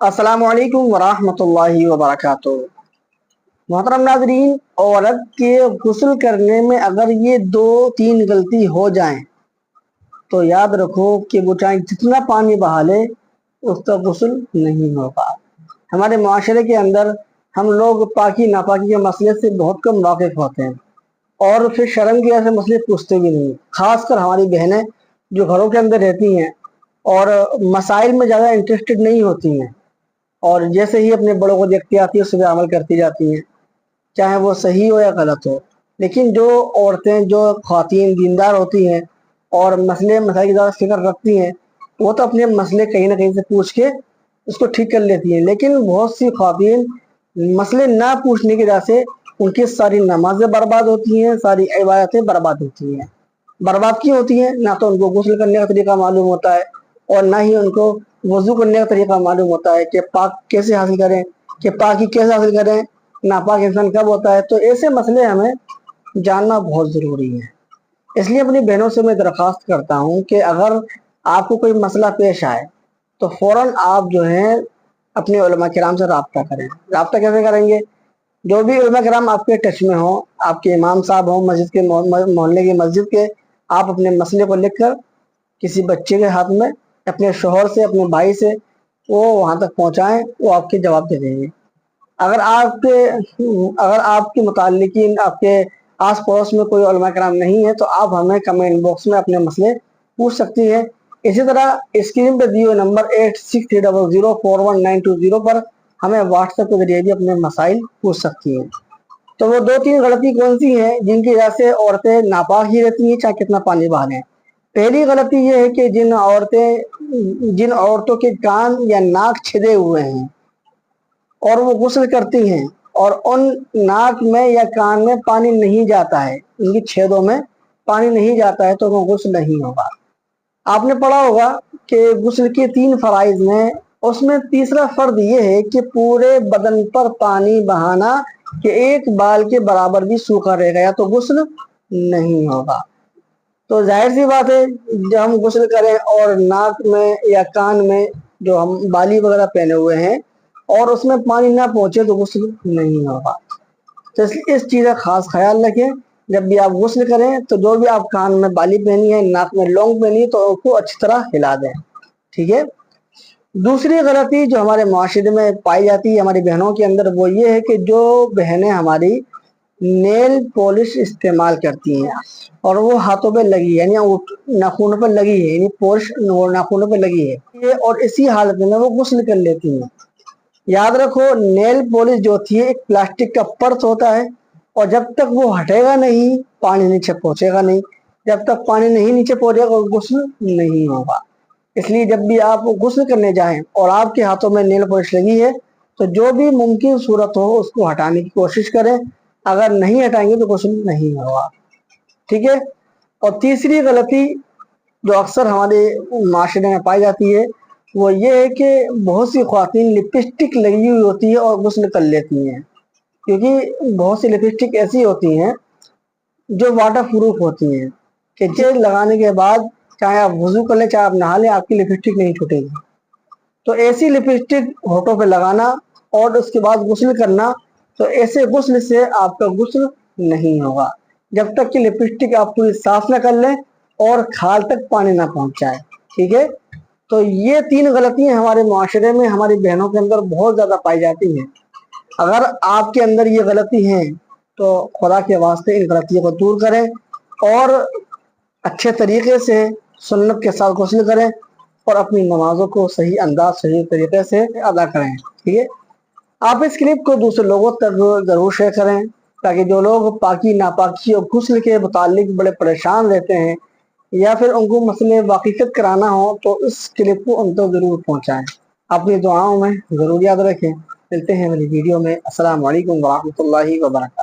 अस्सलामु अलैकुम वरहमतुल्लाहि वबरकातुहू। मोहतरम नाजरीन, औरत के गुस्ल करने में अगर ये दो तीन गलती हो जाएं तो याद रखो कि वो चाहे जितना पानी बहा ले उसका गुस्ल नहीं होगा। हमारे माशरे के अंदर हम लोग पाकी नापाकी के मसले से बहुत कम वाकिफ होते हैं और फिर शर्म के ऐसे मसले पूछते भी नहीं। खासकर हमारी बहनें जो घरों के अंदर रहती हैं और मसाइल में ज़्यादा इंटरेस्टेड नहीं होती हैं और जैसे ही अपने बड़ों को देखती आती है उस पर अमल करती जाती हैं, चाहे वो सही हो या गलत हो। लेकिन जो औरतें, जो ख़वातीन दीनदार होती हैं और मसले मसाइल की ज़्यादा फिक्र रखती हैं, वो तो अपने मसले कहीं ना कहीं से पूछ के उसको ठीक कर लेती हैं। लेकिन बहुत सी ख़वातीन मसले ना पूछने की वजह से उनकी सारी नमाजें बर्बाद होती हैं, सारी इबादतें बर्बाद होती हैं। बर्बाद क्यों होती हैं? ना तो उनको गुस्ल करने का तरीका मालूम होता है और ना ही उनको वज़ू करने का तरीका मालूम होता है कि पाक कैसे हासिल करें, कि पाकी कैसे हासिल करें, नापाक इंसान कब होता है। तो ऐसे मसले हमें जानना बहुत ज़रूरी है। इसलिए अपनी बहनों से मैं दरख्वास्त करता हूँ कि अगर आपको कोई मसला पेश आए तो फ़ौरन आप जो है अपने उलमा किराम से रब्ता करें। रब्ता कैसे करेंगे? जो भी उलमा किराम आपके टच में हो, आपके इमाम साहब हों मस्जिद के, मोहल्ले की मस्जिद के, आप अपने मसले को लिख कर किसी बच्चे के हाथ में, अपने शोहर से, अपने भाई से वो वहाँ तक पहुँचाएँ, वो आपके जवाब दे देंगे। अगर आपके मुताल्लिकीन, आपके आस पड़ोस में कोई उलमा किराम नहीं है तो आप हमें कमेंट बॉक्स में अपने मसले पूछ सकती हैं। इसी तरह स्क्रीन पर दिए हुए नंबर 8630041920 पर हमें व्हाट्सएप के जरिए भी अपने मसाइल पूछ सकती हैं। तो वो दो तीन गलती कौन सी हैं जिनकी वजह से औरतें नापाक ही रहती हैं चाहे कितना पानी बहा लें? पहली गलती ये है कि जिन औरतों के कान या नाक छिदे हुए हैं और वो गुस्ल करती हैं और उन नाक में या कान में पानी नहीं जाता है, उनकी छेदों में पानी नहीं जाता है, तो वो गुस्ल नहीं होगा। आपने पढ़ा होगा कि गुस्ल के 3 फराइज में, उसमें तीसरा फर्ज ये है कि पूरे बदन पर पानी बहाना कि एक बाल के बराबर भी सूखा रहेगा, या तो गुस्ल नहीं होगा। तो जाहिर सी बात है, जब हम गुस्ल करें और नाक में या कान में जो हम बाली वगैरह पहने हुए हैं और उसमें पानी ना पहुंचे तो गुस्ल नहीं होगा। तो इसलिए इस चीज़ का खास ख्याल रखें। जब भी आप गुस्ल करें तो जो भी आप कान में बाली पहनी है, नाक में लौंग पहनी है, तो उसको अच्छी तरह हिला दें। ठीक है। दूसरी गलती जो हमारे माशरे में पाई जाती है हमारी बहनों के अंदर, वो ये है कि जो बहनें हमारी नेल पॉलिश इस्तेमाल करती हैं और वो हाथों पे लगी है, यानी नाखूनों पे लगी है, यानी पॉलिश नाखूनों पे लगी है, और इसी हालत में वो गुस्ल कर लेती हैं। याद रखो, नेल पॉलिश जो होती है एक प्लास्टिक का पर्स होता है और जब तक वो हटेगा नहीं पानी नीचे पहुंचेगा नहीं। जब तक पानी नहीं नीचे पहुंचेगा गुस्ल नहीं होगा। इसलिए जब भी आप गुस्ल करने जाएं और आपके हाथों में नेल पॉलिश लगी है तो जो भी मुमकिन सूरत हो उसको हटाने की कोशिश करें। अगर नहीं हटाएंगे तो गुस्ल नहीं होगा। ठीक है। और तीसरी गलती जो अक्सर हमारे माशरे में पाई जाती है वो ये है कि बहुत सी ख्वातीन लिपस्टिक लगी हुई होती है और गुस्ल कर लेती हैं, क्योंकि बहुत सी लिपस्टिक ऐसी होती हैं जो वाटर प्रूफ होती हैं कि जेल लगाने के बाद चाहे आप वजू कर ले चाहे आप नहा लें, आपकी लिपस्टिक नहीं छूटेगी। तो ऐसी लिपस्टिक होठों पे लगाना और उसके बाद गुस्ल करना, तो ऐसे गुस्ल से आपका गुस्ल नहीं होगा जब तक कि लिपस्टिक आप पूरी साफ न कर लें और खाल तक पानी ना पहुंच जाए। ठीक है। तो ये 3 गलतियां हमारे माशरे में हमारी बहनों के अंदर बहुत ज़्यादा पाई जाती हैं। अगर आपके अंदर ये गलती है तो खुदा के वास्ते इन गलतियों को दूर करें और अच्छे तरीके से सुन्नत के साथ गुस्ल करें और अपनी नमाजों को सही अंदाज, सही तरीके से अदा करें। ठीक है। आप इस क्लिप को दूसरे लोगों तक ज़रूर शेयर करें ताकि जो लोग पाकी नापाकी और गुस्ल के मुतालिक बड़े परेशान रहते हैं या फिर उनको मसले वाकिफ़त कराना हो तो इस क्लिप को उन तक ज़रूर पहुँचाएँ। अपनी दुआओं में ज़रूर याद रखें। मिलते हैं मेरी वीडियो में। अस्सलाम वालेकुम वरहमतुल्लाहि वबरकातुहू।